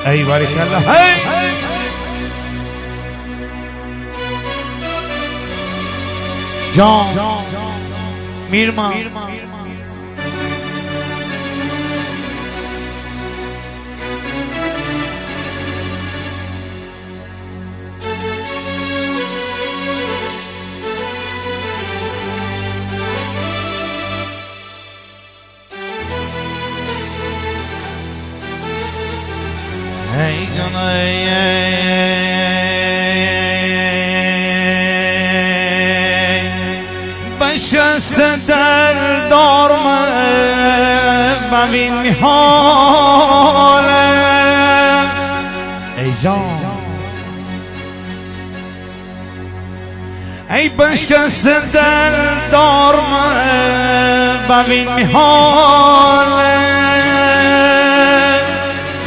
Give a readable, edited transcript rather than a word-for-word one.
ای بارکالله. هی جان میرما ای جان بشست دل دارم ببین حالم ای جان ای بشست دل دارم ببین حالم